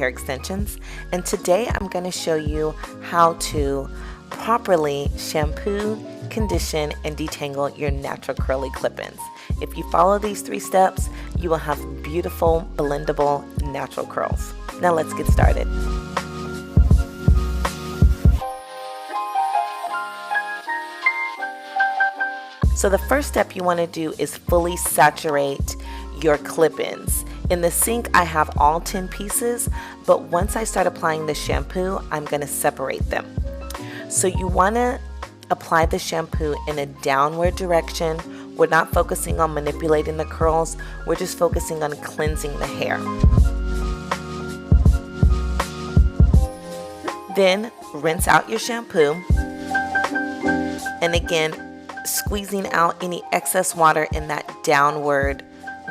Hair Extensions, and today I'm going to show you how to properly shampoo, condition, and detangle your natural curly clip-ins. If you follow these 3 steps, you will have beautiful, blendable, natural curls. Now let's get started. So the first step you want to do is fully saturate your clip-ins. In the sink I have all 10 pieces, but once I start applying the shampoo, I'm going to separate them. So you want to apply the shampoo in a downward direction. We're not focusing on manipulating the curls, we're just focusing on cleansing the hair. Then rinse out your shampoo, and again, squeezing out any excess water in that downward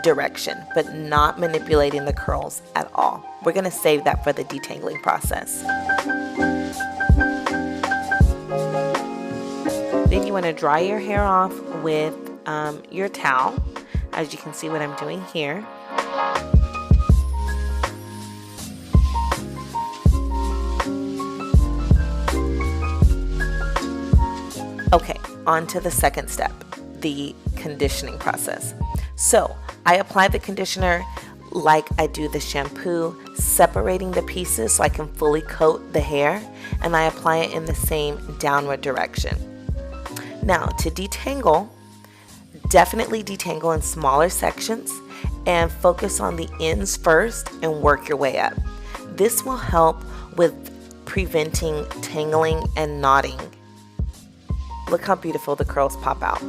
direction, but not manipulating the curls at all. We're going to save that for the detangling process. Then you want to dry your hair off with your towel, as you can see what I'm doing here. Okay, on to the second step, the conditioning process. So I apply the conditioner like I do the shampoo, separating the pieces so I can fully coat the hair, and I apply it in the same downward direction. Now to detangle, definitely detangle in smaller sections and focus on the ends first and work your way up. This will help with preventing tangling and knotting. Look how beautiful the curls pop out.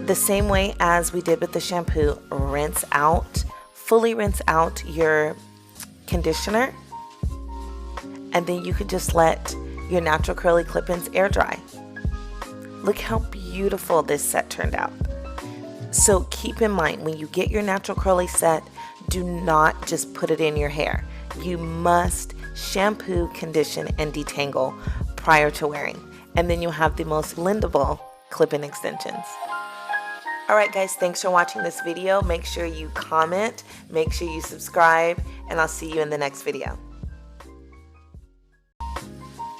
The same way as we did with the shampoo, rinse out, fully rinse out your conditioner, and then you could just let your natural curly clip-ins air dry. Look how beautiful this set turned out. So keep in mind, when you get your natural curly set, do not just put it in your hair. You must shampoo, condition, and detangle prior to wearing, and then you'll have the most blendable clip-in extensions. Alright guys, thanks for watching this video. Make sure you comment, make sure you subscribe, and I'll see you in the next video.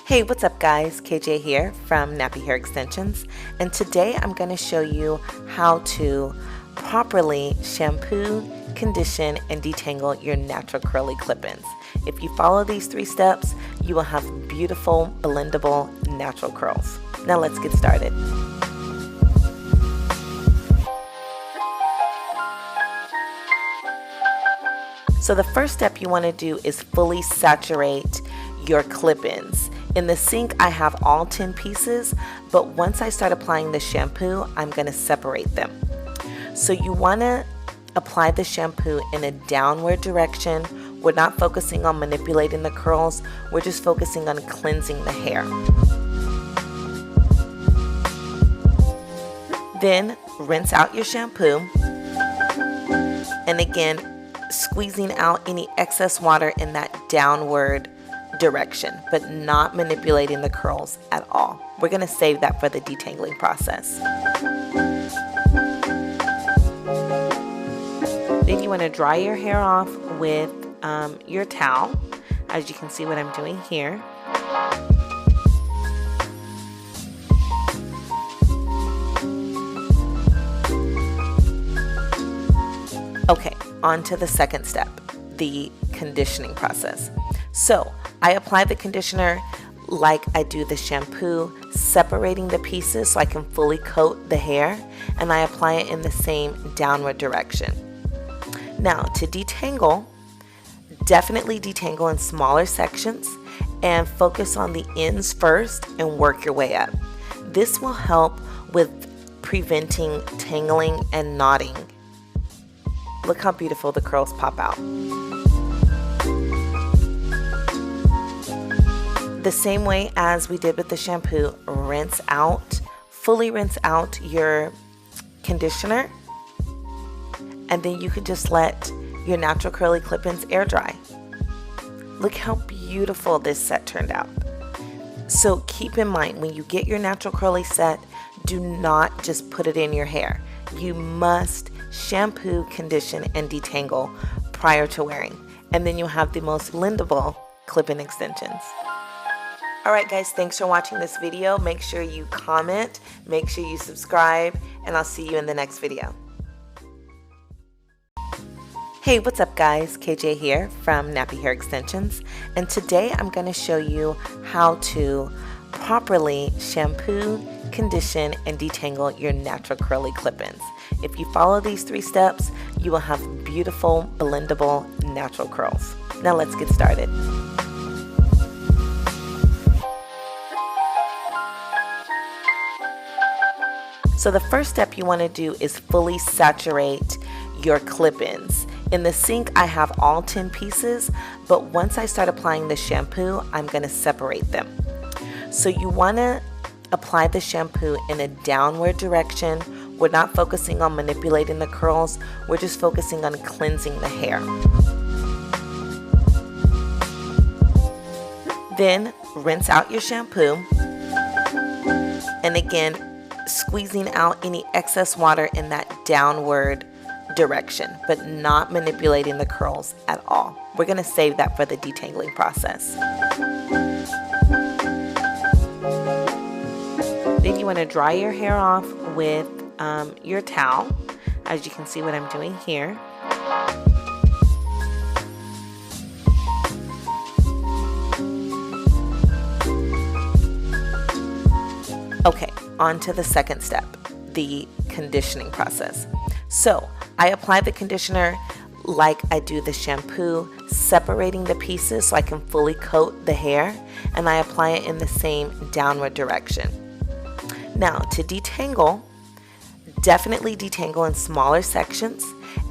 Hey, what's up guys? KJ here from Nappy Hair Extensions, and today I'm going to show you how to properly shampoo, condition, and detangle your natural curly clip-ins. If you follow these 3 steps, you will have beautiful, blendable, natural curls. Now let's get started. So the first step you want to do is fully saturate your clip-ins. In the sink I have all 10 pieces, but once I start applying the shampoo, I'm going to separate them. So you want to apply the shampoo in a downward direction. We're not focusing on manipulating the curls, we're just focusing on cleansing the hair. Then rinse out your shampoo, and again, squeezing out any excess water in that downward direction, but not manipulating the curls at all. We're going to save that for the detangling process. Then you want to dry your hair off with your towel, as you can see what I'm doing here. Okay, on to the second step, the conditioning process. So I apply the conditioner like I do the shampoo, separating the pieces so I can fully coat the hair, and I apply it in the same downward direction. Now to detangle, definitely detangle in smaller sections and focus on the ends first and work your way up. This will help with preventing tangling and knotting. Look how beautiful the curls pop out. The same way as we did with the shampoo, rinse out, fully rinse out your conditioner, and then you could just let your natural curly clip-ins air dry. Look how beautiful this set turned out. So keep in mind, when you get your natural curly set, do not just put it in your hair. You must shampoo, condition, and detangle prior to wearing. And then you'll have the most blendable clip-in extensions. Alright guys, thanks for watching this video. Make sure you comment, make sure you subscribe, and I'll see you in the next video. Hey, what's up guys? KJ here from Nappy Hair Extensions, and today I'm going to show you how to properly shampoo, condition, and detangle your natural curly clip-ins. If you follow these 3 steps, you will have beautiful, blendable, natural curls. Now let's get started. So the first step you want to do is fully saturate your clip-ins. In the sink, I have all 10 pieces, but once I start applying the shampoo, I'm going to separate them. So you want to apply the shampoo in a downward direction. We're not focusing on manipulating the curls, we're just focusing on cleansing the hair. Then rinse out your shampoo, and again, squeezing out any excess water in that downward direction, but not manipulating the curls at all. We're going to save that for the detangling process. Then you want to dry your hair off with your towel, as you can see what I'm doing here. Okay, on to the second step, the conditioning process. So I apply the conditioner like I do the shampoo, separating the pieces so I can fully coat the hair, and I apply it in the same downward direction. Now to detangle, definitely detangle in smaller sections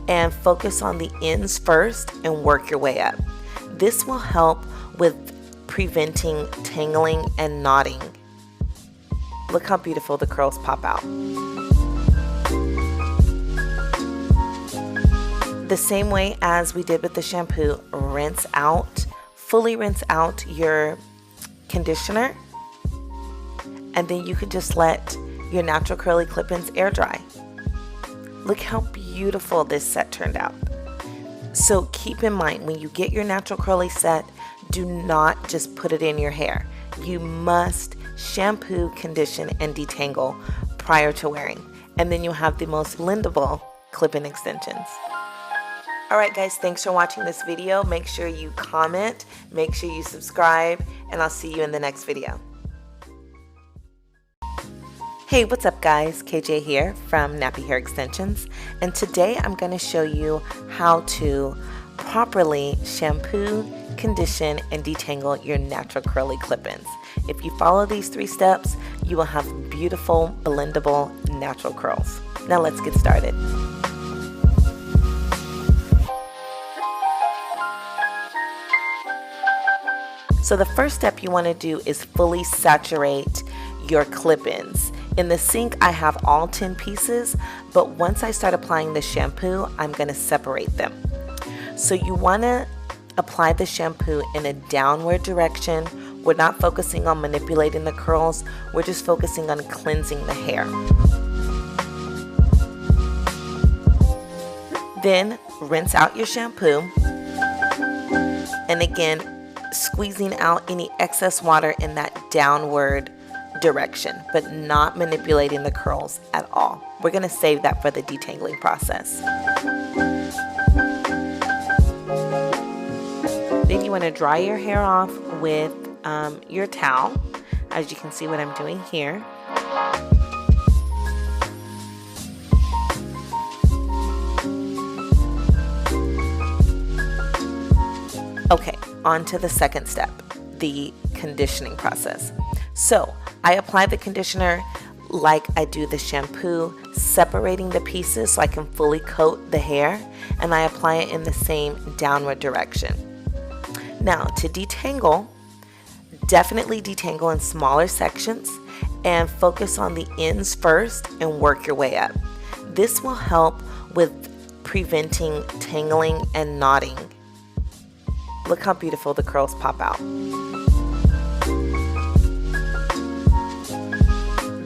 and focus on the ends first and work your way up. This will help with preventing tangling and knotting. Look how beautiful the curls pop out. The same way as we did with the shampoo, rinse out, fully rinse out your conditioner, and then you can just let your natural curly clip-ins air dry. Look how beautiful this set turned out. So keep in mind, when you get your natural curly set, do not just put it in your hair. You must shampoo, condition, and detangle prior to wearing, and then you'll have the most blendable clip-in extensions. Alright guys, thanks for watching this video. Make sure you comment, make sure you subscribe, and I'll see you in the next video. Hey, what's up guys? KJ here from Nappy Hair Extensions, and today I'm going to show you how to properly shampoo, condition, and detangle your natural curly clip-ins. If you follow these 3 steps, you will have beautiful, blendable, natural curls. Now let's get started. So the first step you want to do is fully saturate your clip-ins. In the sink, I have all 10 pieces, but once I start applying the shampoo, I'm going to separate them. So you want to apply the shampoo in a downward direction. We're not focusing on manipulating the curls, we're just focusing on cleansing the hair. Then rinse out your shampoo, and again, squeezing out any excess water in that downward direction, but not manipulating the curls at all. We're going to save that for the detangling process. Then you want to dry your hair off with your towel, as you can see what I'm doing here. Okay, on to the second step, the conditioning process. So I apply the conditioner like I do the shampoo, separating the pieces so I can fully coat the hair, and I apply it in the same downward direction. Now to detangle, definitely detangle in smaller sections and focus on the ends first and work your way up. This will help with preventing tangling and knotting. Look how beautiful the curls pop out.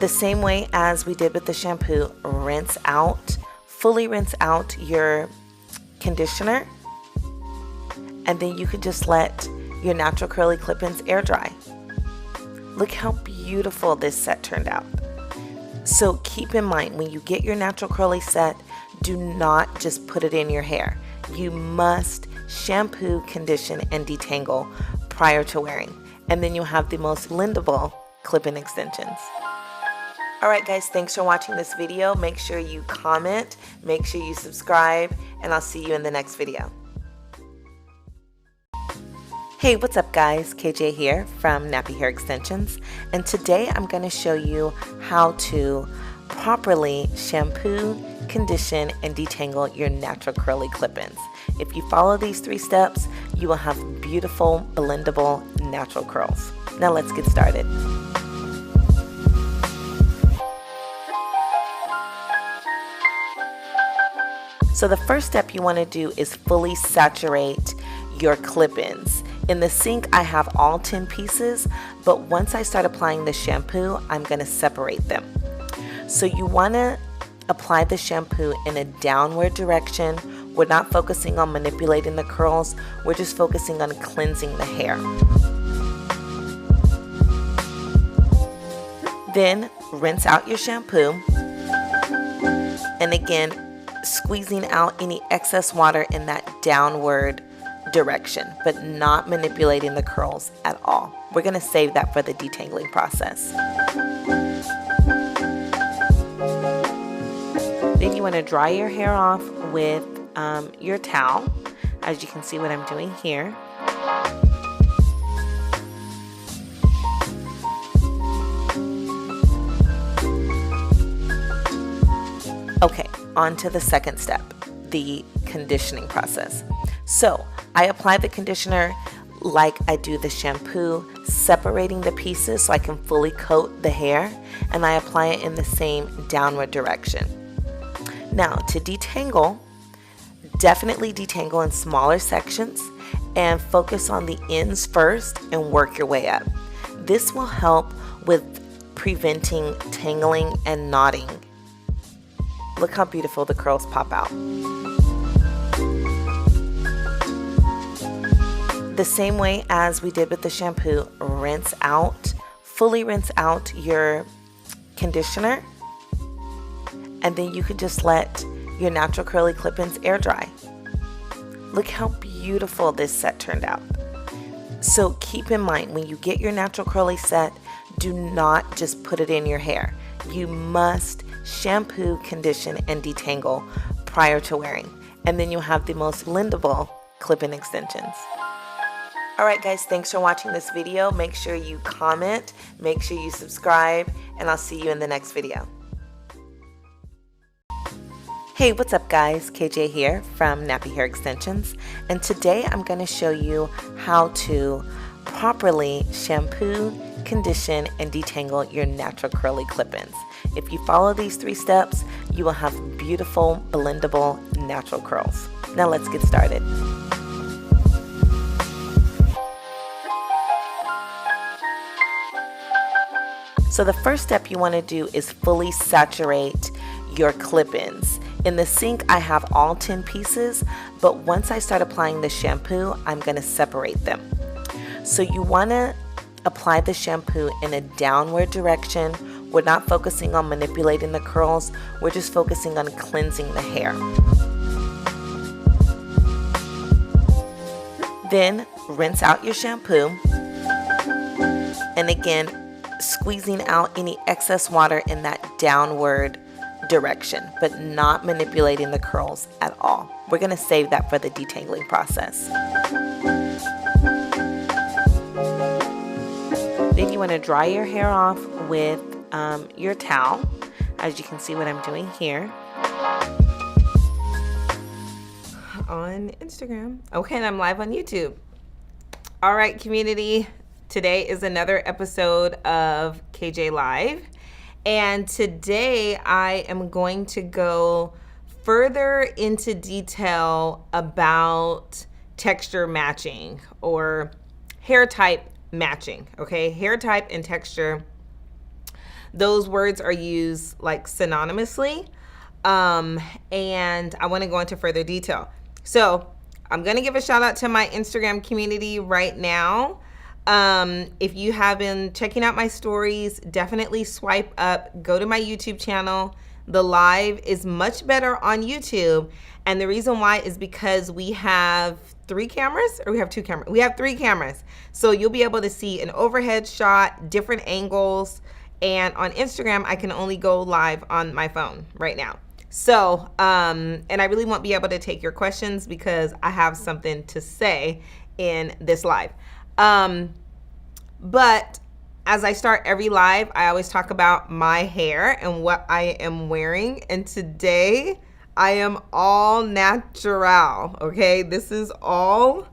The same way as we did with the shampoo, rinse out, fully rinse out your conditioner, and then you could just let your natural curly clip-ins air dry. Look how beautiful this set turned out. So keep in mind, when you get your natural curly set, do not just put it in your hair. You must shampoo, condition, and detangle prior to wearing, and then you'll have the most blendable clip-in extensions. Alright guys, thanks for watching this video. Make sure you comment, make sure you subscribe, and I'll see you in the next video. Hey, what's up guys? KJ here from Nappy Hair Extensions, and today I'm going to show you how to properly shampoo, condition, and detangle your natural curly clip-ins. If you follow these 3 steps, you will have beautiful, blendable, natural curls. Now let's get started. So the first step you want to do is fully saturate your clip-ins. In the sink, I have all 10 pieces, but once I start applying the shampoo, I'm going to separate them. So you want to apply the shampoo in a downward direction. We're not focusing on manipulating the curls, we're just focusing on cleansing the hair. Then rinse out your shampoo, and again, squeezing out any excess water in that downward direction, but not manipulating the curls at all. We're going to save that for the detangling process. Then you want to dry your hair off with your towel, as you can see what I'm doing here. Okay, on to the second step, the conditioning process. So I apply the conditioner like I do the shampoo, separating the pieces so I can fully coat the hair, and I apply it in the same downward direction. Now to detangle, definitely detangle in smaller sections and focus on the ends first and work your way up. This will help with preventing tangling and knotting. Look how beautiful the curls pop out. The same way as we did with the shampoo, fully rinse out your conditioner, and then you could just let your natural curly clip-ins air dry. Look how beautiful this set turned out. So keep in mind, when you get your natural curly set, do not just put it in your hair. You must shampoo, condition, and detangle prior to wearing, and then you'll have the most blendable clip-in extensions. Alright guys, thanks for watching this video. Make sure you comment, make sure you subscribe, and I'll see you in the next video. Hey, what's up guys? KJ here from Nappy Hair Extensions, and today I'm going to show you how to properly shampoo, condition, and detangle your natural curly clip-ins. If you follow these 3 steps, you will have beautiful, blendable, natural curls. Now let's get started. So the first step you want to do is fully saturate your clip-ins. In the sink, I have all 10 pieces, but once I start applying the shampoo, I'm going to separate them. So you want to apply the shampoo in a downward direction. We're not focusing on manipulating the curls, we're just focusing on cleansing the hair. Then rinse out your shampoo, and again, squeezing out any excess water in that downward direction, but not manipulating the curls at all. We're going to save that for the detangling process. Then you want to dry your hair off with your towel, as you can see what I'm doing here on Instagram. Okay, and I'm live on YouTube. All right, community. Today is another episode of KJ Live, and today I am going to go further into detail about texture matching or hair type matching. Okay, hair type and texture, those words are used like synonymously, And I want to go into further detail. So I'm going to give a shout out to my Instagram community right now. If you have been checking out my stories, definitely swipe up, go to my YouTube channel. The live is much better on YouTube. And the reason why is because we have 3 cameras, or we have 2 cameras. We have 3 cameras. So you'll be able to see an overhead shot, different angles. And on Instagram, I can only go live on my phone right now. So, and I really won't be able to take your questions because I have something to say in this live. But as I start every live, I always talk about my hair and what I am wearing. And today I am all natural, okay? This is all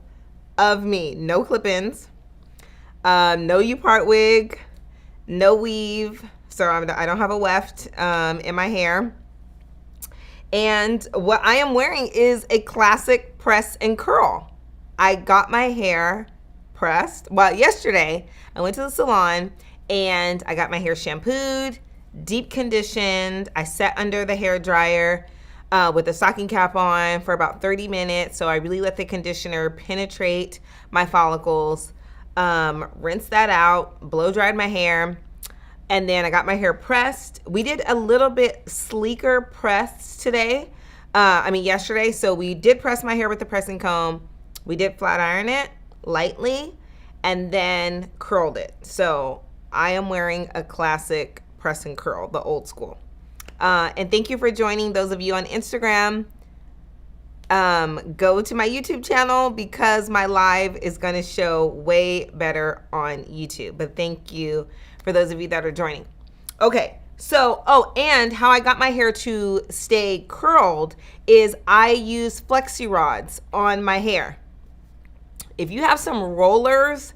of me. No clip-ins, no U-part wig, no weave. So I don't have a weft in my hair. And what I am wearing is a classic press and curl. I got my hair pressed. Well, yesterday I went to the salon and I got my hair shampooed, deep conditioned. I sat under the hair dryer with a stocking cap on for about 30 minutes. So I really let the conditioner penetrate my follicles, rinsed that out, blow dried my hair. And then I got my hair pressed. We did a little bit sleeker press today. Yesterday. So we did press my hair with the pressing comb. We did flat iron it lightly and then curled it. So I am wearing a classic press and curl, the old school. And thank you for joining those of you on Instagram. Go to my YouTube channel because my live is going to show way better on YouTube. But thank you for those of you that are joining. Okay, so, and how I got my hair to stay curled is I use flexi rods on my hair. If you have some rollers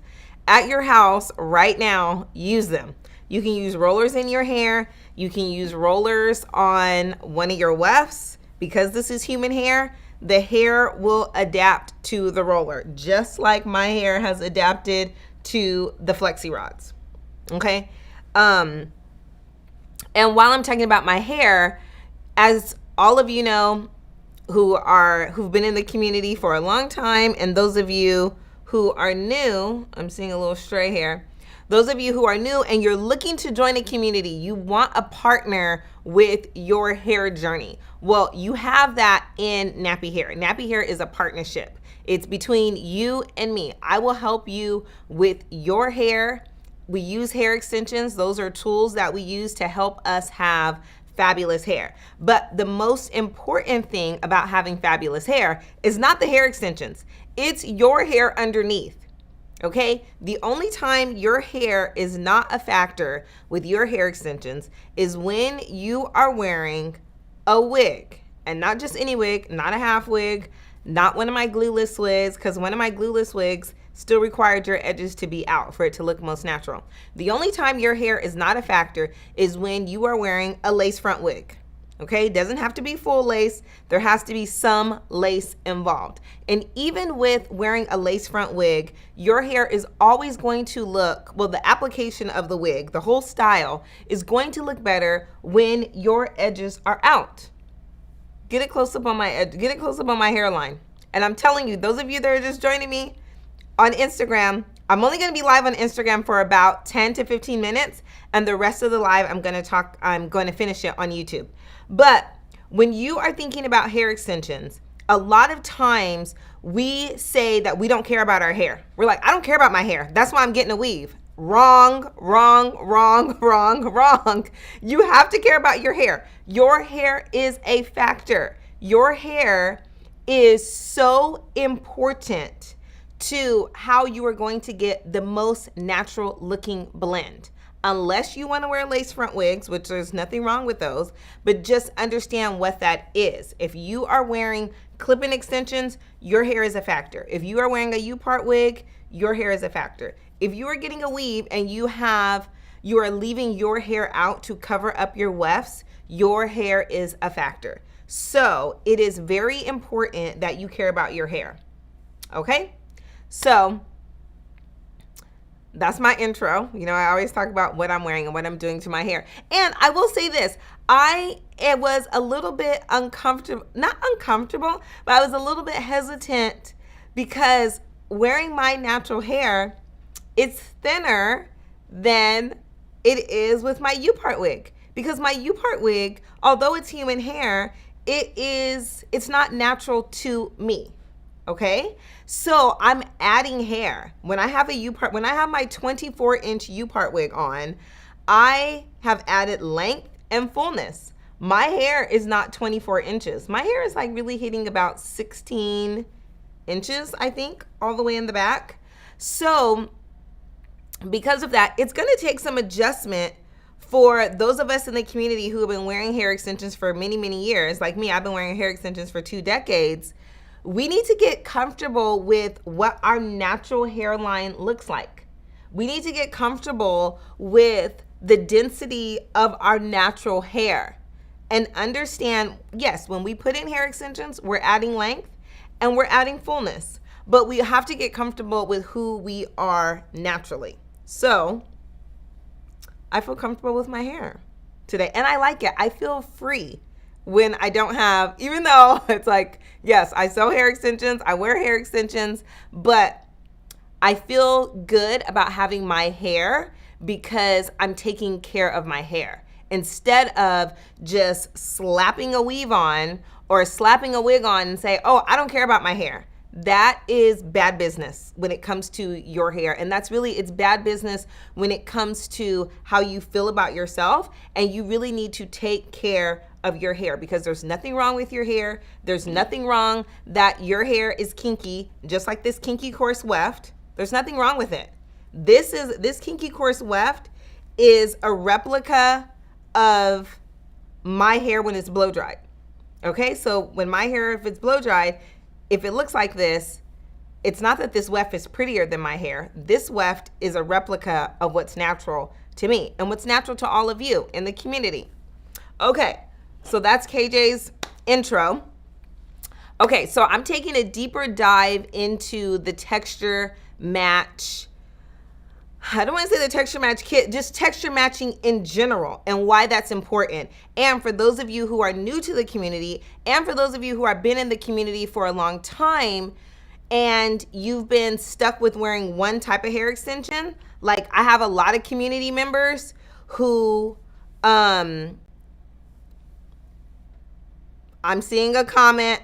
at your house right now, use them. You can use rollers in your hair. You can use rollers on one of your wefts. Because this is human hair, the hair will adapt to the roller, just like my hair has adapted to the flexi rods. Okay. And while I'm talking about my hair, as all of you know who've been in the community for a long time, and those of you who are new, I'm seeing a little stray here. Those of you who are new and you're looking to join a community, you want a partner with your hair journey. Well, you have that in Nappy Hair. Nappy Hair is a partnership. It's between you and me. I will help you with your hair. We use hair extensions. Those are tools that we use to help us have fabulous hair. But the most important thing about having fabulous hair is not the hair extensions. It's your hair underneath. Okay? The only time your hair is not a factor with your hair extensions is when you are wearing a wig. And not just any wig, not a half wig, not one of my glueless wigs, because one of my glueless wigs still required your edges to be out for it to look most natural. The only time your hair is not a factor is when you are wearing a lace front wig. Okay, it doesn't have to be full lace. There has to be some lace involved. And even with wearing a lace front wig, your hair is always going to look, well, the application of the wig, the whole style is going to look better when your edges are out. Get it close up on my edge, get it close up on my hairline. And I'm telling you, those of you that are just joining me on Instagram, I'm only going to be live on Instagram for about 10 to 15 minutes. And the rest of the live, I'm going to finish it on YouTube. But when you are thinking about hair extensions, a lot of times we say that we don't care about our hair. We're like, I don't care about my hair. That's why I'm getting a weave. Wrong, wrong, wrong, wrong, wrong. You have to care about your hair. Your hair is a factor. Your hair is so important to how you are going to get the most natural looking blend. Unless you want to wear lace front wigs, which there's nothing wrong with those, but just understand what that is. If you are wearing clip-in extensions, your hair is a factor. If you are wearing a U-part wig, your hair is a factor. If you are getting a weave and you are leaving your hair out to cover up your wefts, your hair is a factor. So it is very important that you care about your hair. Okay? So that's my intro. You know, I always talk about what I'm wearing and what I'm doing to my hair. And I will say this, it was a little bit uncomfortable, not uncomfortable, but I was a little bit hesitant because wearing my natural hair, it's thinner than it is with my U-part wig. Because my U-part wig, although it's human hair, it's not natural to me. Okay? So I'm adding hair. When I have when I have my 24-inch U-part wig on, I have added length and fullness. My hair is not 24 inches. My hair is like really hitting about 16 inches, I think, all the way in the back. So because of that, it's going to take some adjustment for those of us in the community who have been wearing hair extensions for many, many years. Like me, I've been wearing hair extensions for 2 decades. We need to get comfortable with what our natural hairline looks like. We need to get comfortable with the density of our natural hair and understand, yes, when we put in hair extensions, we're adding length and we're adding fullness, but we have to get comfortable with who we are naturally. So I feel comfortable with my hair today and I like it. I feel free when I don't have, even though it's like, yes, I sew hair extensions, I wear hair extensions, but I feel good about having my hair because I'm taking care of my hair instead of just slapping a weave on or slapping a wig on and say, oh, I don't care about my hair. That is bad business when it comes to your hair. And it's bad business when it comes to how you feel about yourself. And you really need to take care of your hair because there's nothing wrong with your hair. There's nothing wrong that your hair is kinky, just like this kinky coarse weft. There's nothing wrong with it. This kinky coarse weft is a replica of my hair when it's blow dried. Okay, so when my hair, if it's blow dried, if it looks like this, it's not that this weft is prettier than my hair. This weft is a replica of what's natural to me and what's natural to all of you in the community. Okay, so that's KJ's intro. Okay, so I'm taking a deeper dive into the texture match. I don't want to say the texture match kit, just texture matching in general and why that's important. And for those of you who are new to the community and for those of you who have been in the community for a long time and you've been stuck with wearing one type of hair extension, like I have a lot of community members who, I'm seeing a comment.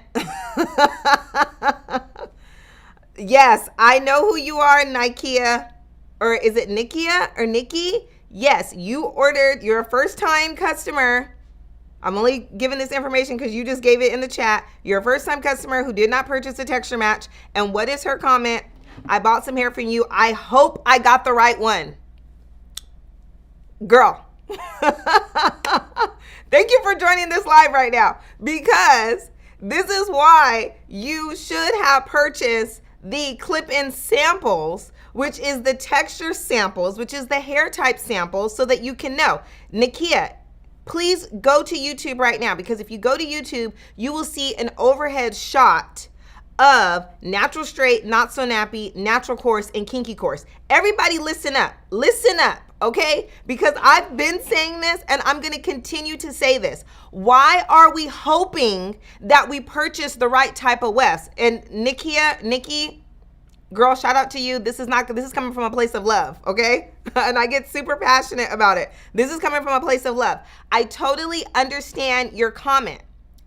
Yes, I know who you are, Nikia. Or is it Nikia or Nikki? Yes, you're a first-time customer. I'm only giving this information because you just gave it in the chat. You're a first-time customer who did not purchase a texture match. And what is her comment? I bought some hair from you. I hope I got the right one. Girl. Thank you for joining this live right now because this is why you should have purchased the clip-in samples, which is the texture samples, which is the hair type samples, so that you can know. Nikia, please go to YouTube right now because if you go to YouTube, you will see an overhead shot of natural straight, not so nappy, natural coarse, and kinky coarse. Everybody listen up, okay? Because I've been saying this and I'm gonna continue to say this. Why are we hoping that we purchase the right type of wefts? And Nikki, girl, shout out to you. This is coming from a place of love, okay? And I get super passionate about it. This is coming from a place of love. I totally understand your comment.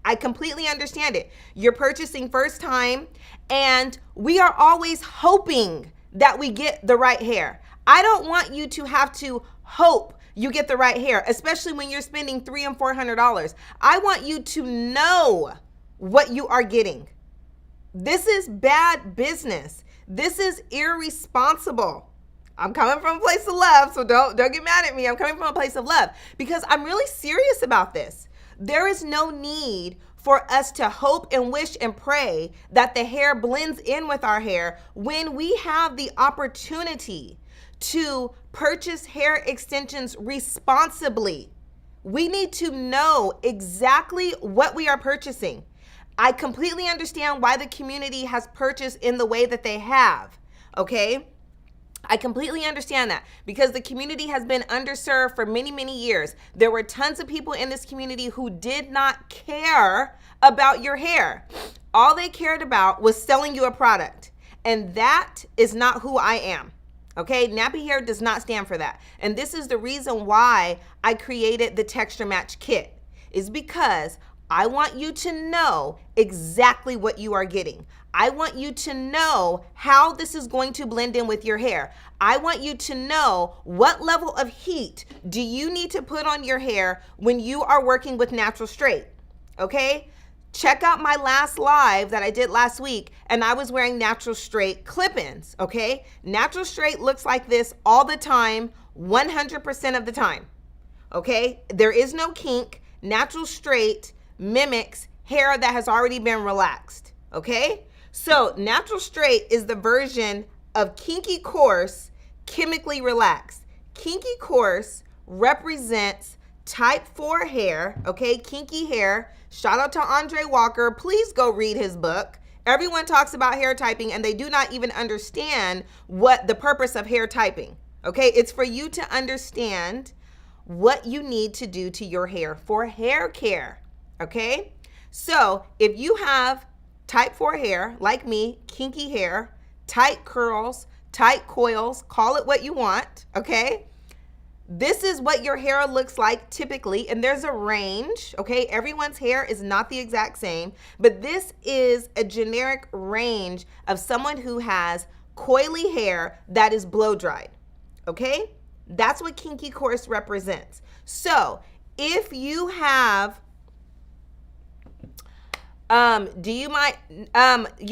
I completely understand it. You're purchasing first time, and we are always hoping that we get the right hair. I don't want you to have to hope you get the right hair, especially when you're spending $300 and $400. I want you to know what you are getting. This is bad business. This is irresponsible. I'm coming from a place of love, so don't get mad at me. I'm coming from a place of love because I'm really serious about this. There is no need for us to hope and wish and pray that the hair blends in with our hair when we have the opportunity to purchase hair extensions responsibly. We need to know exactly what we are purchasing. I completely understand why the community has purchased in the way that they have, okay? I completely understand that because the community has been underserved for many, many years. There were tons of people in this community who did not care about your hair. All they cared about was selling you a product. And that is not who I am. Okay, nappy hair does not stand for that. And this is the reason why I created the Texture Match Kit, is because I want you to know exactly what you are getting. I want you to know how this is going to blend in with your hair. I want you to know what level of heat do you need to put on your hair when you are working with Natural Straight, okay? Check out my last live that I did last week, and I was wearing Natural Straight clip-ins, okay? Natural Straight looks like this all the time, 100% of the time, okay? There is no kink. Natural Straight mimics hair that has already been relaxed, okay? So Natural Straight is the version of Kinky Coarse chemically relaxed. Kinky Coarse represents type 4 hair, okay? Kinky hair. Shout out to Andre Walker. Please go read his book. Everyone talks about hair typing and they do not even understand what the purpose of hair typing, okay? It's for you to understand what you need to do to your hair for hair care, okay? So if you have type 4 hair, like me, kinky hair, tight curls, tight coils, call it what you want, okay? This is what your hair looks like typically, and there's a range, okay? Everyone's hair is not the exact same, but this is a generic range of someone who has coily hair that is blow dried, okay? That's what Kinky Coarse represents. So if you have you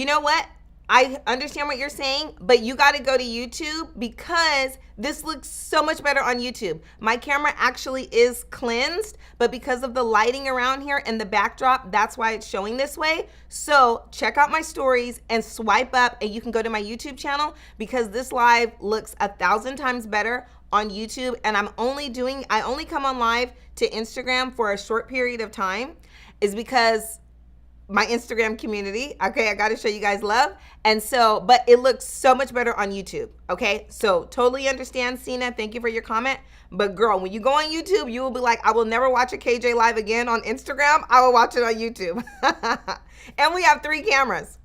know what? I understand what you're saying, but you got to go to YouTube because this looks so much better on YouTube. My camera actually is cleansed, but because of the lighting around here and the backdrop, that's why it's showing this way. So check out my stories and swipe up and you can go to my YouTube channel because this live looks 1,000 times better on YouTube. And I only come on live to Instagram for a short period of time is because my Instagram community, okay, I got to show you guys love. And so, but it looks so much better on YouTube, okay? So totally understand, Cena. Thank you for your comment. But girl, when you go on YouTube, you will be like, I will never watch a KJ live again on Instagram. I will watch it on YouTube. And we have 3 cameras.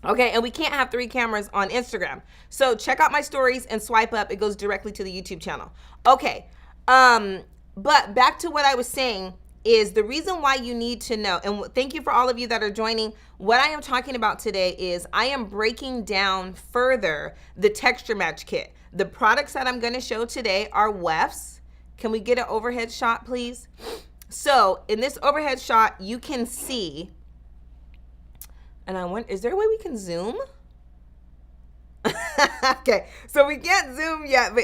Okay, and we can't have 3 cameras on Instagram. So check out my stories and swipe up. It goes directly to the YouTube channel. Okay, but back to what I was saying is the reason why you need to know, and thank you for all of you that are joining. What I am talking about today is I am breaking down further the Texture Match Kit. The products that I'm going to show today are wefts. Can we get an overhead shot, please? So in this overhead shot, you can see, and I wonder, is there a way we can zoom? Okay, so we can't zoom yet, but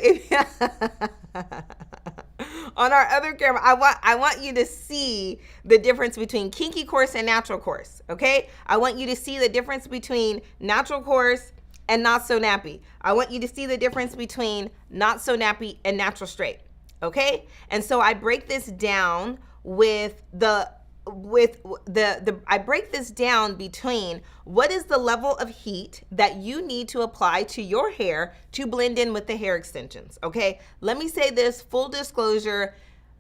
on our other camera, I want you to see the difference between Kinky Coarse and Natural Coarse, okay? I want you to see the difference between Natural Coarse and Not So Nappy. I want you to see the difference between Not So Nappy and Natural Straight, okay? And so I break this down I break this down between what is the level of heat that you need to apply to your hair to blend in with the hair extensions, okay? Let me say this, full disclosure,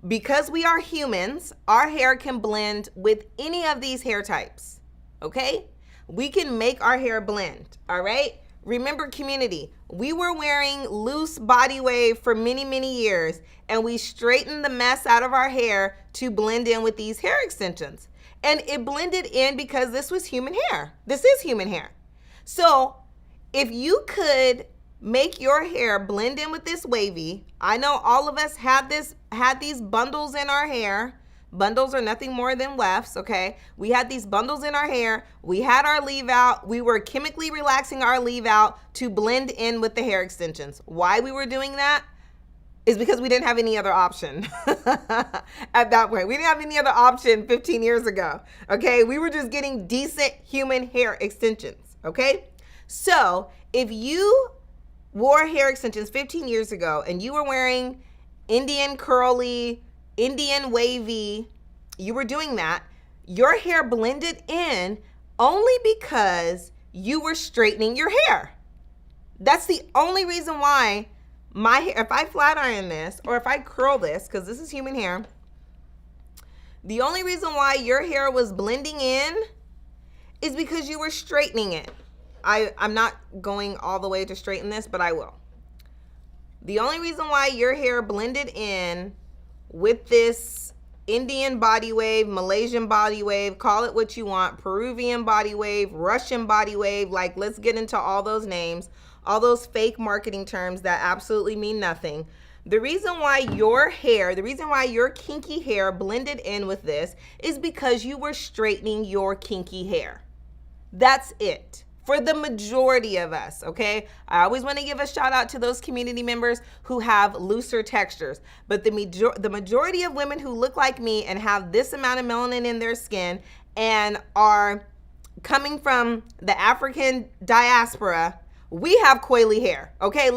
because we are humans, our hair can blend with any of these hair types, okay? We can make our hair blend, all right? Remember, community, we were wearing loose body wave for many, many years, and we straightened the mess out of our hair to blend in with these hair extensions. And it blended in because this was human hair. This is human hair. So if you could make your hair blend in with this wavy, I know all of us had these bundles in our hair. Bundles are nothing more than wefts, okay? We had these bundles in our hair. We had our leave out. We were chemically relaxing our leave out to blend in with the hair extensions. Why we were doing that is because we didn't have any other option at that point. We didn't have any other option 15 years ago, okay? We were just getting decent human hair extensions, okay? So if you wore hair extensions 15 years ago and you were wearing Indian curly, Indian wavy, you were doing that, your hair blended in only because you were straightening your hair. That's the only reason why my hair, if I flat iron this or if I curl this, because this is human hair, the only reason why your hair was blending in is because you were straightening it. I'm not going all the way to straighten this, but I will. The only reason why your hair blended in with this Indian body wave, Malaysian body wave, call it what you want, Peruvian body wave, Russian body wave, like let's get into all those names, all those fake marketing terms that absolutely mean nothing. The reason why your hair, the reason why your kinky hair blended in with this is because you were straightening your kinky hair. That's it. For the majority of us, okay? I always want to give a shout out to those community members who have looser textures. But the majority of women who look like me and have this amount of melanin in their skin and are coming from the African diaspora, we have coily hair, okay?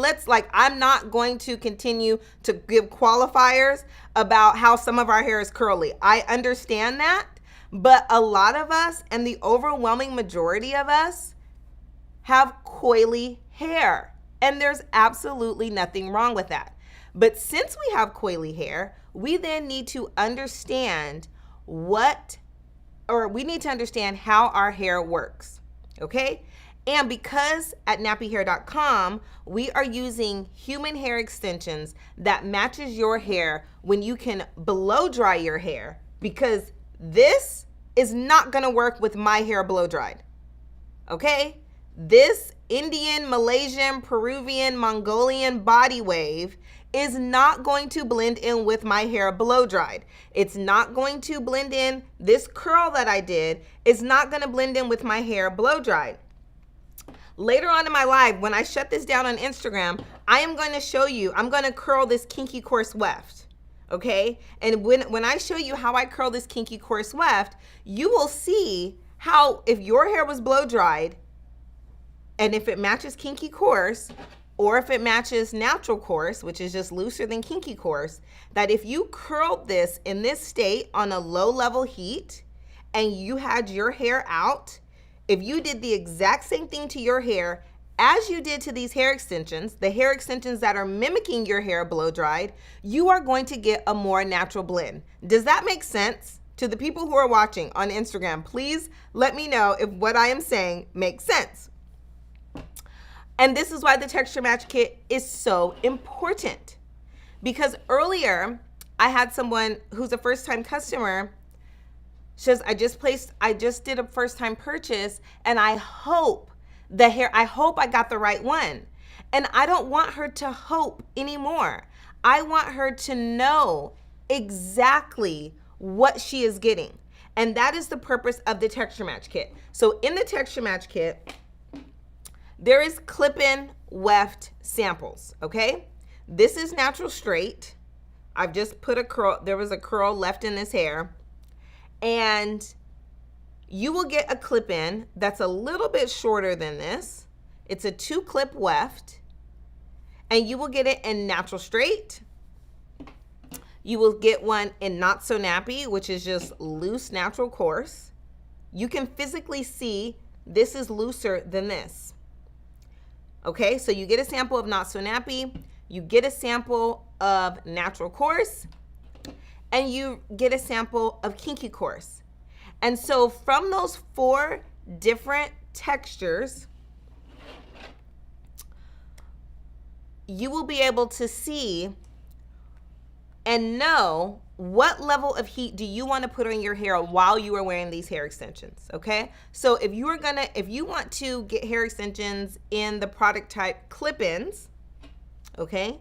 I'm not going to continue to give qualifiers about how some of our hair is curly. I understand that, but a lot of us, and the overwhelming majority of us, have coily hair, and there's absolutely nothing wrong with that. But since we have coily hair, we then need to understand we need to understand how our hair works, okay? And because at nappyhair.com, we are using human hair extensions that matches your hair when you can blow dry your hair, because this is not gonna work with my hair blow dried, okay? This Indian, Malaysian, Peruvian, Mongolian body wave is not going to blend in with my hair blow dried. It's not going to blend in. This curl that I did is not going to blend in with my hair blow dried. Later on in my live, when I shut this down on Instagram, I am going to show you, I'm going to curl this kinky coarse weft. Okay? And when I show you how I curl this kinky coarse weft, you will see how if your hair was blow dried, and if it matches kinky coarse, or if it matches natural coarse, which is just looser than kinky coarse, that if you curled this in this state on a low level heat and you had your hair out, if you did the exact same thing to your hair as you did to these hair extensions, the hair extensions that are mimicking your hair blow dried, you are going to get a more natural blend. Does that make sense? To the people who are watching on Instagram, please let me know if what I am saying makes sense. And this is why the texture match kit is so important. Because earlier, I had someone who's a first-time customer. She says, I just did a first-time purchase, and I hope I got the right one. And I don't want her to hope anymore. I want her to know exactly what she is getting. And that is the purpose of the texture match kit. So in the texture match kit, there is clip-in weft samples, okay? This is natural straight. I've just put a curl, there was a curl left in this hair. And you will get a clip-in that's a little bit shorter than this. It's a 2-clip weft. And you will get it in natural straight. You will get one in not so nappy, which is just loose natural coarse. You can physically see this is looser than this. Okay, so you get a sample of not so nappy, you get a sample of natural coarse, and you get a sample of kinky coarse. And so from those 4 different textures, you will be able to see and know what level of heat do you want to put on your hair while you are wearing these hair extensions, okay? So if you want to get hair extensions in the product type clip-ins, okay,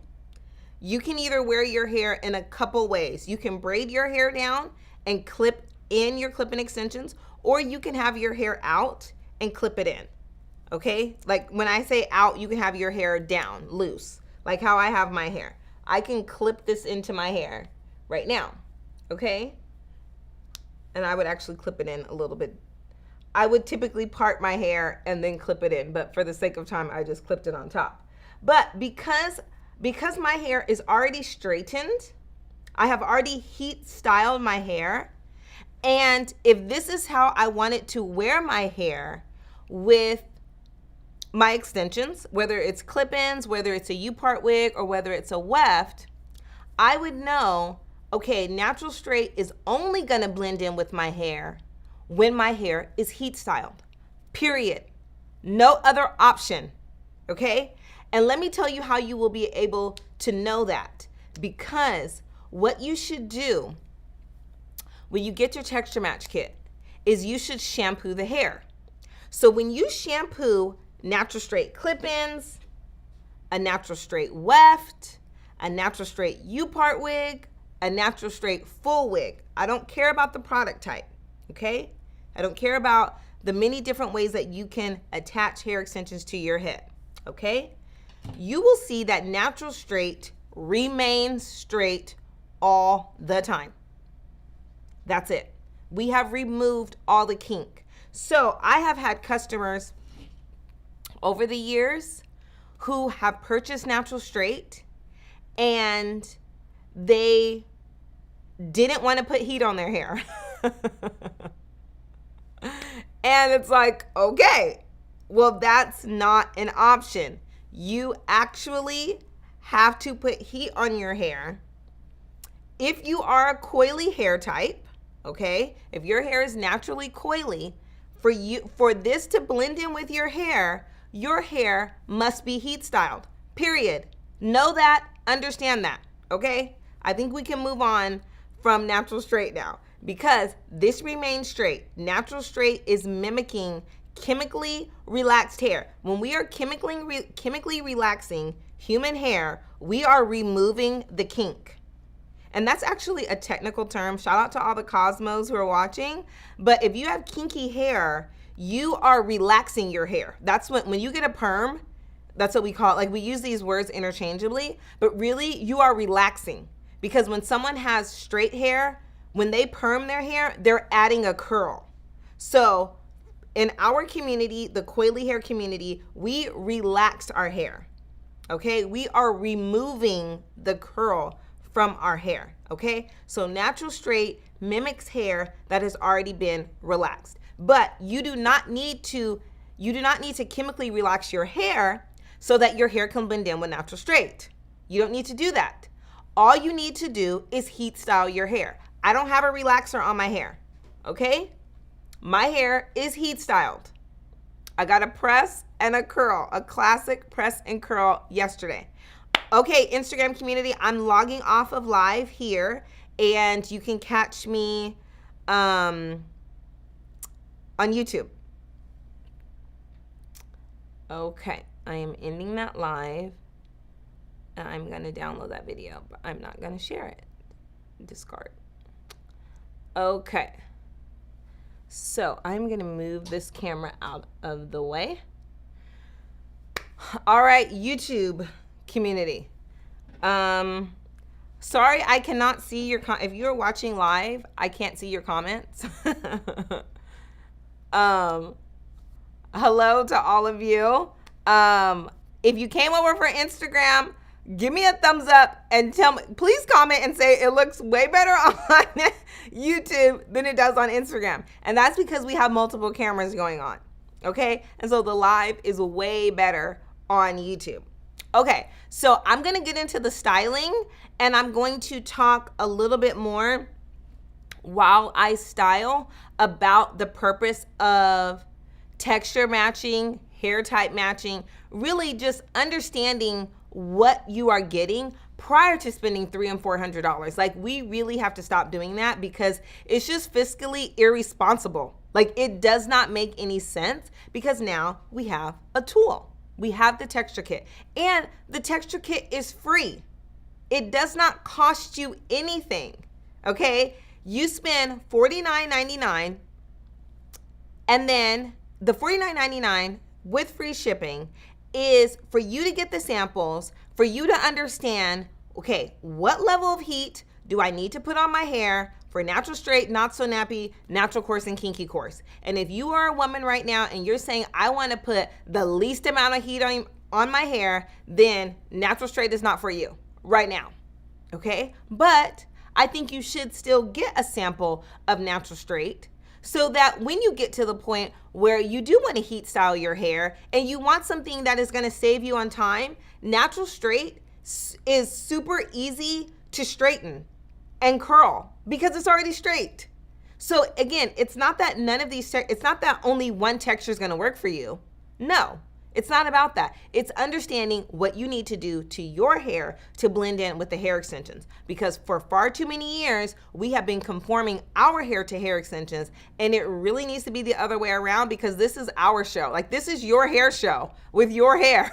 you can either wear your hair in a couple ways. You can braid your hair down and clip in your clip-in extensions, or you can have your hair out and clip it in, okay? Like when I say out, you can have your hair down, loose, like how I have my hair. I can clip this into my hair right now, okay? And I would actually clip it in a little bit. I would typically part my hair and then clip it in, but for the sake of time, I just clipped it on top. But because my hair is already straightened, I have already heat styled my hair, and if this is how I wanted to wear my hair with my extensions, whether it's clip-ins, whether it's a U-part wig, or whether it's a weft, I would know, okay, natural straight is only gonna blend in with my hair when my hair is heat styled, period. No other option, okay? And let me tell you how you will be able to know that, because what you should do when you get your texture match kit is you should shampoo the hair. So when you shampoo natural straight clip-ins, a natural straight weft, a natural straight U-part wig, a natural straight full wig, I don't care about the product type, okay? I don't care about the many different ways that you can attach hair extensions to your head, okay? You will see that natural straight remains straight all the time. That's it. We have removed all the kink. So I have had customers over the years who have purchased natural straight and they didn't want to put heat on their hair. And it's like, okay, well, that's not an option. You actually have to put heat on your hair. If you are a coily hair type, okay, if your hair is naturally coily, for this to blend in with your hair must be heat styled, period. Know that, understand that, okay? I think we can move on from natural straight now because this remains straight. Natural straight is mimicking chemically relaxed hair. When we are chemically relaxing human hair, we are removing the kink. And that's actually a technical term. Shout out to all the Cosmos who are watching. But if you have kinky hair, you are relaxing your hair. That's when you get a perm, that's what we call it. Like, we use these words interchangeably, but really you are relaxing. Because when someone has straight hair, when they perm their hair, they're adding a curl. So in our community, the coily hair community, we relaxed our hair, okay? We are removing the curl from our hair, okay? So natural straight mimics hair that has already been relaxed. But you do not need to chemically relax your hair so that your hair can blend in with natural straight. You don't need to do that. All you need to do is heat style your hair. I don't have a relaxer on my hair, okay? My hair is heat styled. I got a press and a curl, a classic press and curl yesterday. Okay, Instagram community, I'm logging off of live here, and you can catch me on YouTube. Okay, I am ending that live, and I'm going to download that video, but I'm not going to share it. Discard. Okay, so I'm going to move this camera out of the way. All right, YouTube community. Sorry, I cannot see your if you're watching live, I can't see your comments. Hello to all of you. If you came over for Instagram, give me a thumbs up and tell me, please comment and say it looks way better on YouTube than it does on Instagram. And that's because we have multiple cameras going on. Okay? And so the live is way better on YouTube. Okay, so I'm going to get into the styling, and I'm going to talk a little bit more while I style about the purpose of texture matching, hair type matching, really just understanding what you are getting prior to spending $300 and $400. Like, we really have to stop doing that because it's just fiscally irresponsible. Like, it does not make any sense because now we have a tool. We have the texture kit, and the texture kit is free. It does not cost you anything, okay? You spend $49.99, and then the $49.99 with free shipping is for you to get the samples, for you to understand, okay, what level of heat do I need to put on my hair for natural straight, not so nappy, natural coarse, and kinky coarse. And if you are a woman right now and you're saying, I want to put the least amount of heat on my hair, then natural straight is not for you right now, okay? But I think you should still get a sample of natural straight so that when you get to the point where you do want to heat style your hair and you want something that is going to save you on time, natural straight is super easy to straighten and curl because it's already straight. So again, it's not that it's not that only one texture is going to work for you. No, it's not about that. It's understanding what you need to do to your hair to blend in with the hair extensions. Because for far too many years, we have been conforming our hair to hair extensions, and it really needs to be the other way around because this is our show. Like, this is your hair show with your hair.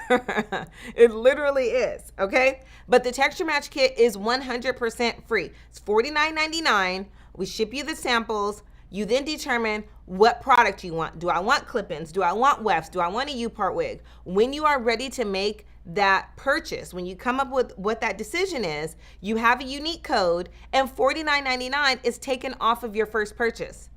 It literally is, okay? But the Texture Match Kit is 100% free. It's $49.99. We ship you the samples. You then determine what product you want. Do I want clip-ins? Do I want wefts? Do I want a U-part wig? When you are ready to make that purchase, when you come up with what that decision is, you have a unique code, and $49.99 is taken off of your first purchase.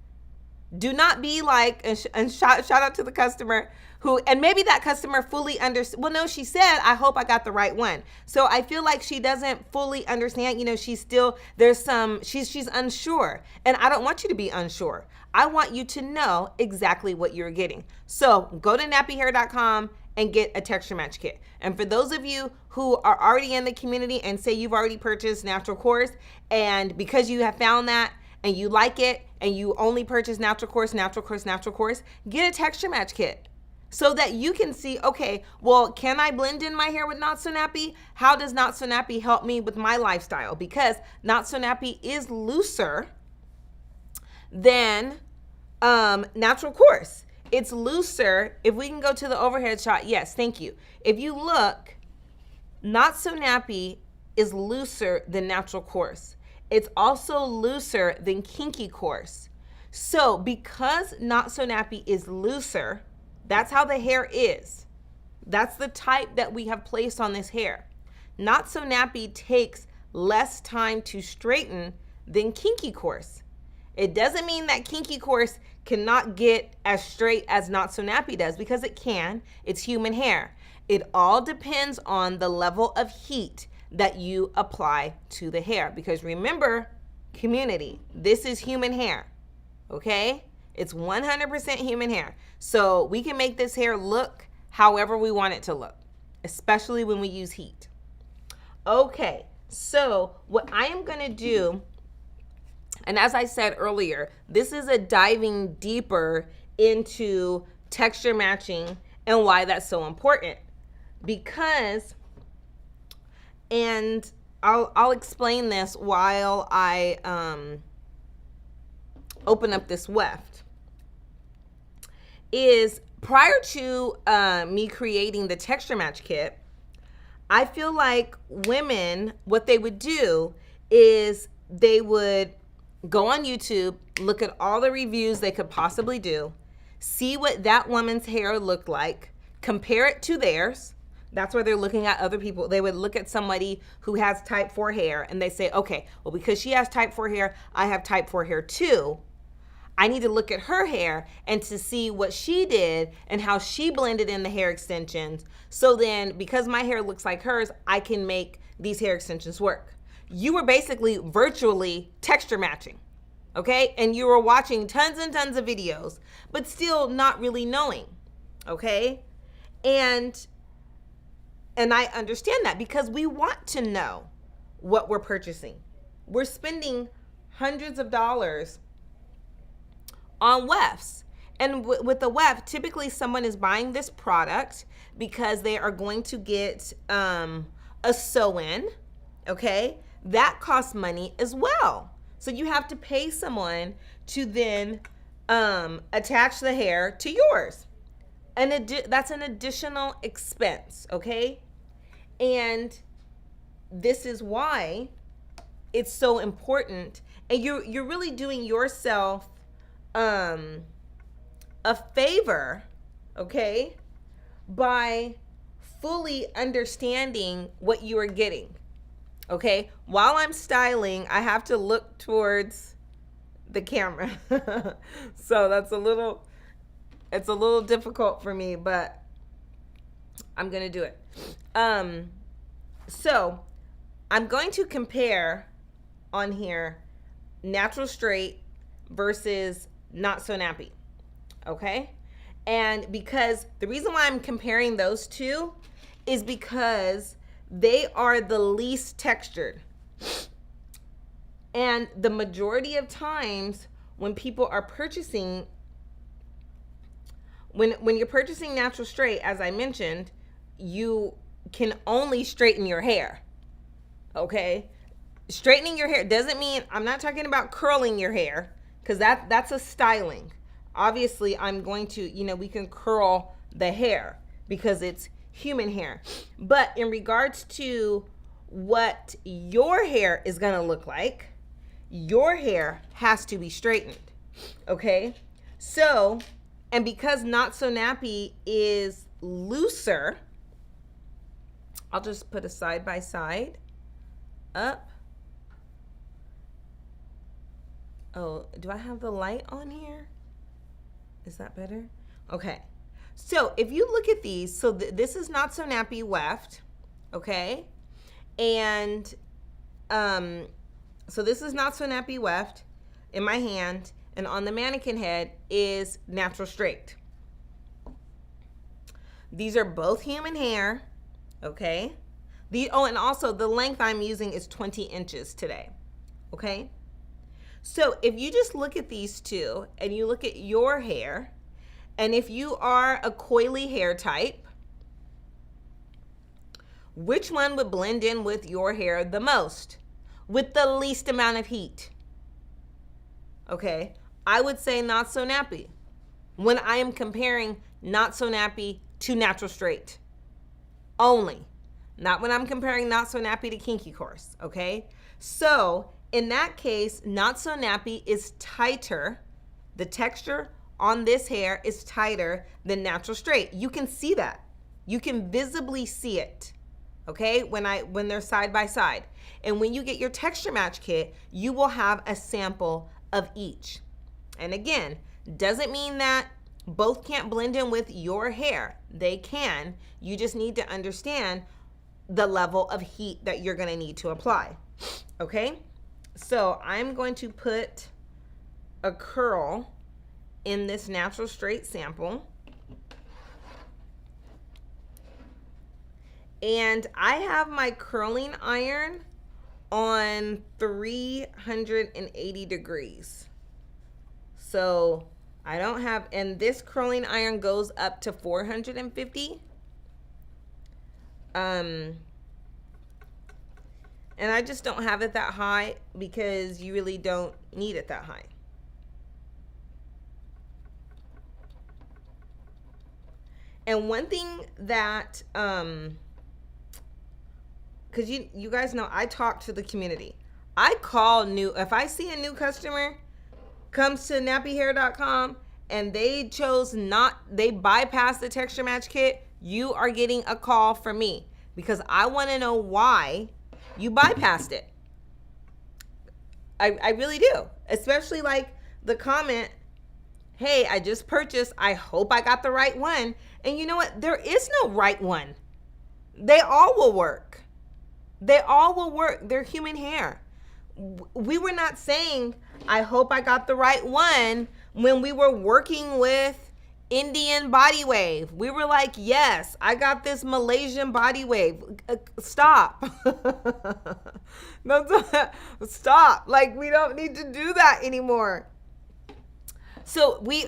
Do not be like, and shout out to the customer who, and maybe that customer fully understands. Well, no, she said, I hope I got the right one. So I feel like she doesn't fully understand. You know, she's still, she's unsure. And I don't want you to be unsure. I want you to know exactly what you're getting. So go to nappyhair.com and get a Texture Match Kit. And for those of you who are already in the community and say you've already purchased Natural Course, and because you have found that, and you like it, and you only purchase Natural Course, get a Texture Match Kit so that you can see, okay, well, can I blend in my hair with Not So Nappy? How does Not So Nappy help me with my lifestyle? Because Not So Nappy is looser than Natural Course. It's looser. If we can go to the overhead shot, yes, thank you. If you look, Not So Nappy is looser than Natural Course. It's also looser than Kinky Course. So because Not So Nappy is looser, that's how the hair is. That's the type that we have placed on this hair. Not So Nappy takes less time to straighten than Kinky Course. It doesn't mean that Kinky Course cannot get as straight as Not So Nappy does, because it can. It's human hair. It all depends on the level of heat that you apply to the hair. Because remember, community, this is human hair, okay? It's 100% human hair. So we can make this hair look however we want it to look, especially when we use heat. Okay, so what I am gonna do, and as I said earlier, this is a diving deeper into texture matching and why that's so important. Because, and I'll explain this while I open up this weft, is prior to me creating the Texture Match Kit, I feel like women, what they would do is they would go on YouTube, look at all the reviews they could possibly do, see what that woman's hair looked like, compare it to theirs. That's why they're looking at other people. They would look at somebody who has type 4 hair and they say, okay, well, because she has type 4 hair, I have type 4 hair too. I need to look at her hair and to see what she did and how she blended in the hair extensions. So then, because my hair looks like hers, I can make these hair extensions work. You were basically virtually texture matching, okay? And you were watching tons and tons of videos, but still not really knowing, okay? And I understand that because we want to know what we're purchasing. We're spending hundreds of dollars on wefts. And with the weft, typically someone is buying this product because they are going to get a sew-in, okay? That costs money as well. So you have to pay someone to then attach the hair to yours. And that's an additional expense, okay? And this is why it's so important. And you're really doing yourself a favor, okay, by fully understanding what you are getting, okay? While I'm styling, I have to look towards the camera. So it's a little difficult for me, but I'm gonna do it. So I'm going to compare on here natural straight versus Not So Nappy. Okay? And because the reason why I'm comparing those two is because they are the least textured. And the majority of times when people are purchasing, when you're purchasing natural straight, as I mentioned, you can only straighten your hair. Okay? Straightening your hair doesn't mean, I'm not talking about curling your hair, because that's a styling. Obviously, I'm going to, we can curl the hair because it's human hair. But in regards to what your hair is going to look like, your hair has to be straightened. Okay? So, and because Not So Nappy is looser, I'll just put a side by side up. Oh, do I have the light on here? Is that better? Okay. So if you look at these, so this is Not So Nappy weft, okay? And so this is Not So Nappy weft in my hand, and on the mannequin head is natural straight. These are both human hair, okay? And also the length I'm using is 20 inches today, okay? So if you just look at these two and you look at your hair, and if you are a coily hair type, which one would blend in with your hair the most, with the least amount of heat? Okay, I would say Not So Nappy when I am comparing Not So Nappy to natural straight only, not when I'm comparing Not So Nappy to kinky course, okay? So in that case, Not So Nappy is tighter. The texture on this hair is tighter than natural straight. You can see that. You can visibly see it, okay, when they're side by side. And when you get your texture match kit, you will have a sample of each. And again, doesn't mean that both can't blend in with your hair. They can. You just need to understand the level of heat that you're going to need to apply, okay? So I'm going to put a curl in this natural straight sample. And I have my curling iron on 380 degrees. So I don't have, and this curling iron goes up to 450. And I just don't have it that high because you really don't need it that high. And one thing that, because you guys know I talk to the community. I call if I see a new customer comes to nappyhair.com and they bypassed the texture match kit, you are getting a call from me because I want to know why you bypassed it. I really do. Especially like the comment, hey, I just purchased, I hope I got the right one. And you know what? There is no right one. They all will work. They all will work. They're human hair. We were not saying, I hope I got the right one when we were working with Indian Body Wave. We were like, yes, I got this Malaysian Body Wave. Stop. Stop. Like, we don't need to do that anymore. So we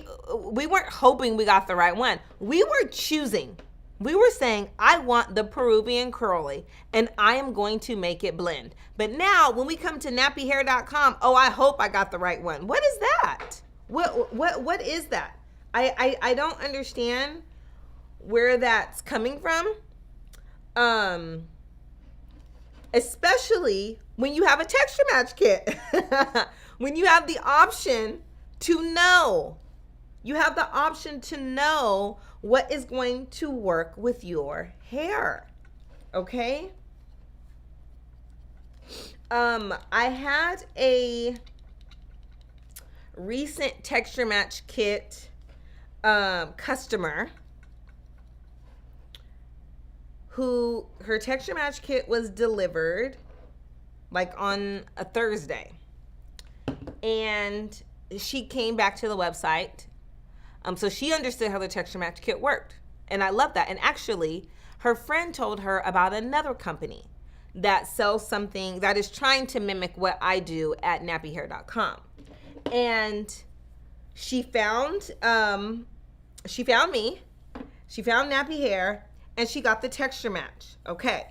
weren't hoping we got the right one. We were choosing. We were saying, I want the Peruvian curly, and I am going to make it blend. But now, when we come to nappyhair.com, oh, I hope I got the right one. What is that? What is that? I don't understand where that's coming from. Especially when you have a texture match kit. When you have the option to know. You have the option to know what is going to work with your hair. Okay? I had a recent texture match kit customer who her texture match kit was delivered like on a Thursday. And she came back to the website. So she understood how the texture match kit worked. And I love that. And actually, her friend told her about another company that sells something that is trying to mimic what I do at nappyhair.com. And she found me, she found Nappy Hair, and she got the texture match. Okay.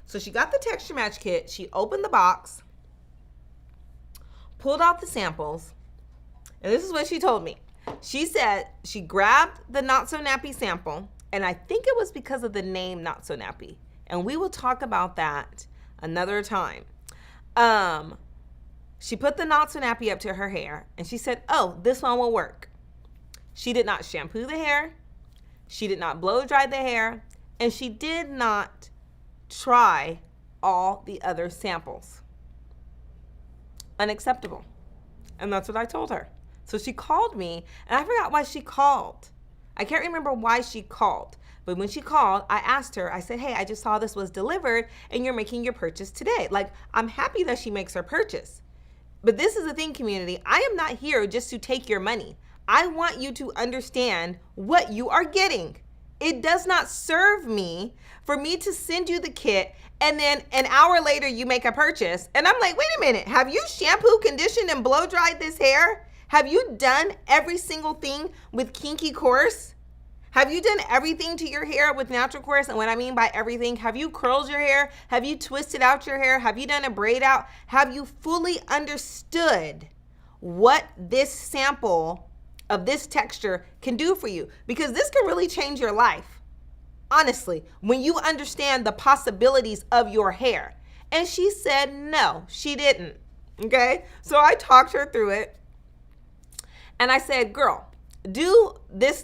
So she got the texture match kit. She opened the box, pulled out the samples, and this is what she told me. She said she grabbed the Not So Nappy sample, and I think it was because of the name Not So Nappy. And we will talk about that another time. She put the Not So Nappy up to her hair, and she said, oh, this one will work. She did not shampoo the hair. She did not blow dry the hair. And she did not try all the other samples. Unacceptable. And that's what I told her. So she called me, and I forgot why she called. I can't remember why she called. But when she called, I asked her, I said, hey, I just saw this was delivered and you're making your purchase today. Like, I'm happy that she makes her purchase. But this is the thing, community. I am not here just to take your money. I want you to understand what you are getting. It does not serve me for me to send you the kit and then an hour later you make a purchase. And I'm like, wait a minute. Have you shampoo, conditioned, and blow dried this hair? Have you done every single thing with Kinky Course? Have you done everything to your hair with Natural Course? And what I mean by everything, have you curled your hair? Have you twisted out your hair? Have you done a braid out? Have you fully understood what this sample of this texture can do for you? Because this can really change your life. Honestly, when you understand the possibilities of your hair. And she said no, she didn't. Okay? So I talked her through it. And I said, girl, do this.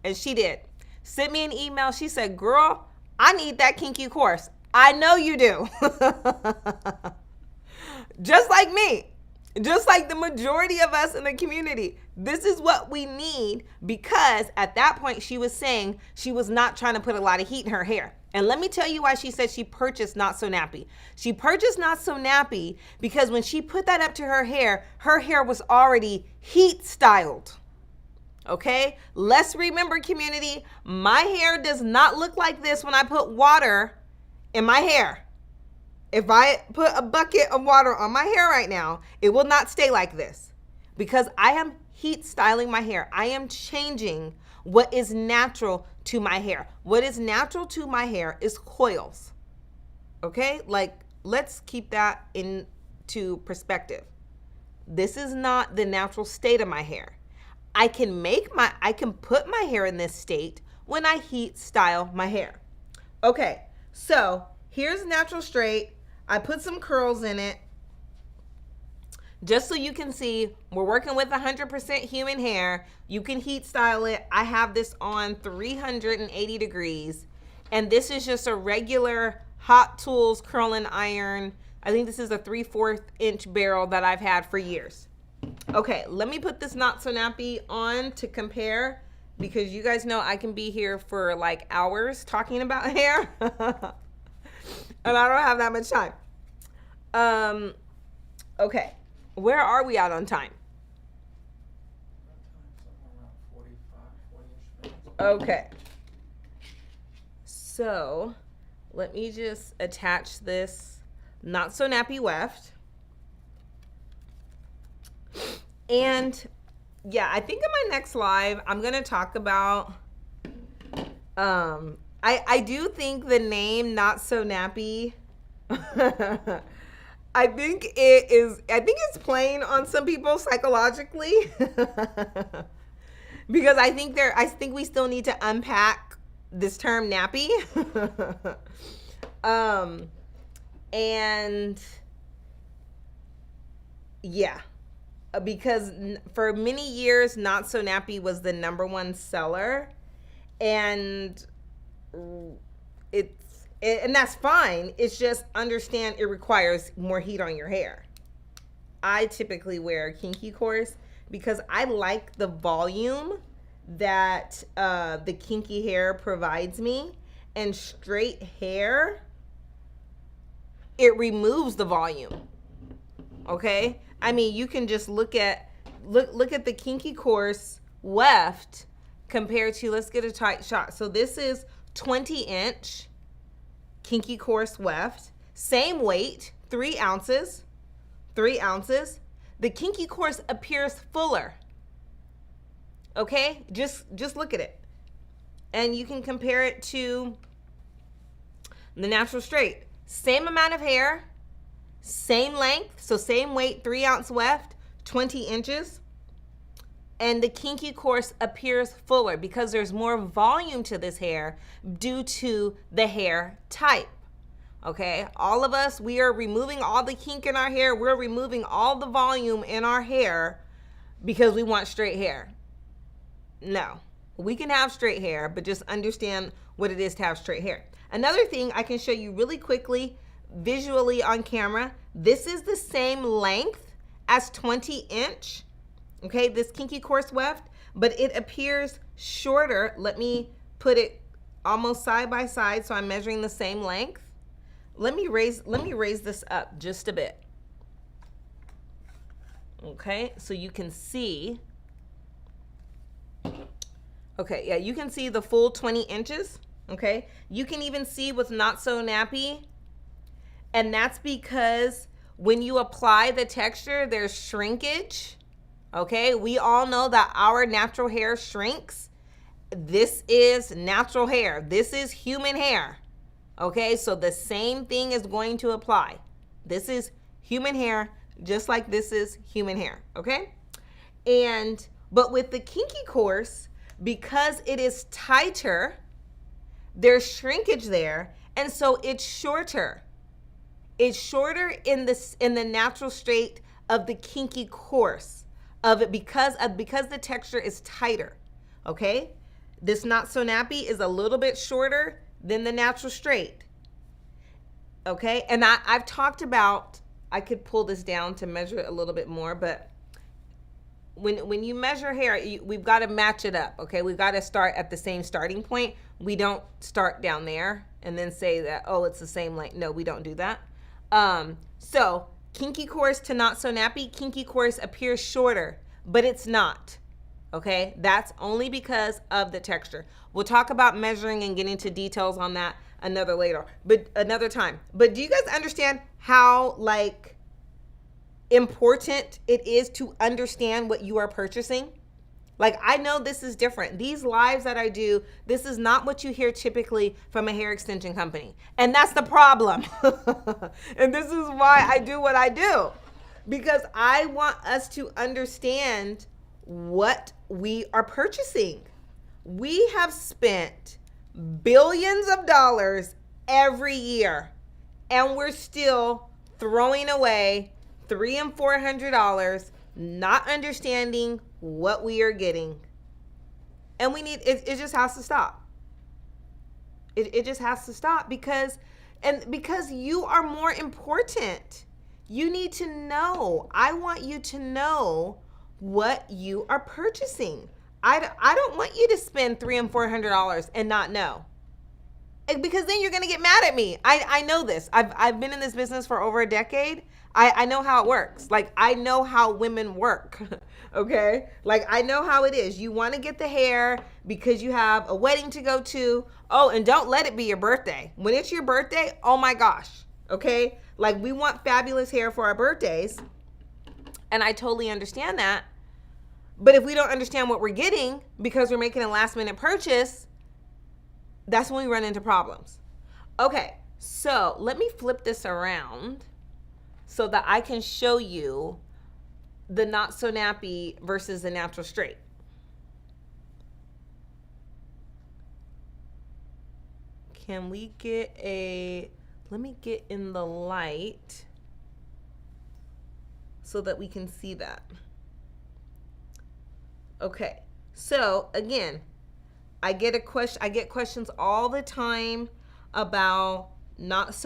And she did. Sent me an email. She said, girl, I need that Kinky Course. I know you do. Just like me. Just like the majority of us in the community. This is what we need, because at that point she was saying she was not trying to put a lot of heat in her hair. And let me tell you why she said she purchased Not So Nappy. She purchased Not So Nappy because when she put that up to her hair was already heat styled. Okay? Let's remember, community, my hair does not look like this when I put water in my hair. If I put a bucket of water on my hair right now, it will not stay like this because I am heat styling my hair. I am changing what is natural to my hair. What is natural to my hair is coils. Okay? Like, let's keep that into perspective. This is not the natural state of my hair. I can put my hair in this state when I heat style my hair. Okay, so here's natural straight. I put some curls in it. Just so you can see, we're working with 100% human hair. You can heat style it. I have this on 380 degrees. And this is just a regular Hot Tools curling iron. I think this is a 3/4 inch barrel that I've had for years. Okay, let me put this Not So Nappy on to compare, because you guys know I can be here for like hours talking about hair. And I don't have that much time. Okay, where are we at on time? Okay. So let me just attach this Not So Nappy weft. And yeah, I think in my next live, I'm going to talk about, I do think the name Not So Nappy, I think it's playing on some people psychologically because I think we still need to unpack this term nappy. And yeah, because for many years, Not So Nappy was the #1 seller, and and that's fine. It's just, understand it requires more heat on your hair. I typically wear Kinky Course because I like the volume that the kinky hair provides me, and straight hair, it removes the volume. Okay? I mean, you can just look at look at the Kinky Course weft compared to, let's get a tight shot. So this is 20-inch Kinky Course weft, same weight, 3 ounces. 3 ounces. The Kinky Course appears fuller. Okay, just look at it, and you can compare it to the Natural Straight. Same amount of hair, same length, so same weight, 3 ounce weft, 20 inches. And the Kinky Course appears fuller because there's more volume to this hair due to the hair type. Okay, all of us, we are removing all the kink in our hair. We're removing all the volume in our hair because we want straight hair. No, we can have straight hair, but just understand what it is to have straight hair. Another thing I can show you really quickly, visually on camera, this is the same length as 20-inch, okay, this Kinky Course weft, but it appears shorter. Let me put it almost side by side so I'm measuring the same length. Let me raise this up just a bit. Okay, so you can see. Okay, yeah, you can see the full 20 inches. Okay, you can even see with Not So Nappy, and that's because when you apply the texture, there's shrinkage. Okay, we all know that our natural hair shrinks. This is natural hair. This is human hair. Okay, so the same thing is going to apply. This is human hair, just like this is human hair, okay? But with the Kinky Course, because it is tighter, there's shrinkage there, and so it's shorter. It's shorter in the Natural Straight of the Kinky Course of it because the texture is tighter, okay? This Not So Nappy is a little bit shorter than the Natural Straight, okay? And I've talked about, I could pull this down to measure it a little bit more, but when you measure hair, we've got to match it up, okay? We've got to start at the same starting point. We don't start down there and then say that, oh, it's the same length. No, we don't do that. So Kinky Course to Not So Nappy, Kinky Course appears shorter, but it's not. Okay, that's only because of the texture. We'll talk about measuring and getting into details on that another time. But do you guys understand how important it is to understand what you are purchasing? Like, I know this is different. These lives that I do, this is not what you hear typically from a hair extension company. And that's the problem. And this is why I do what I do. Because I want us to understand what we are purchasing. We have spent billions of dollars every year, and we're still throwing away $300 and $400, not understanding what we are getting. And we need it just has to stop. It just has to stop because you are more important. You need to know. I want you to know what you are purchasing. I don't want you to spend $300 and $400 and not know, because then you're gonna get mad at me. I know this. I've been in this business for over a decade. I know how it works. Like, I know how women work. Okay, like, I know how it is. You want to get the hair because you have a wedding to go to. Oh, and don't let it be your birthday. When it's your birthday, oh my gosh. Okay, like, we want fabulous hair for our birthdays, and I totally understand that. But if we don't understand what we're getting because we're making a last minute purchase, that's when we run into problems. Okay, so let me flip this around so that I can show you the Not So Nappy versus the Natural Straight. Can we get let me get in the light so that we can see that. Okay, so again, I get questions all the time about Not So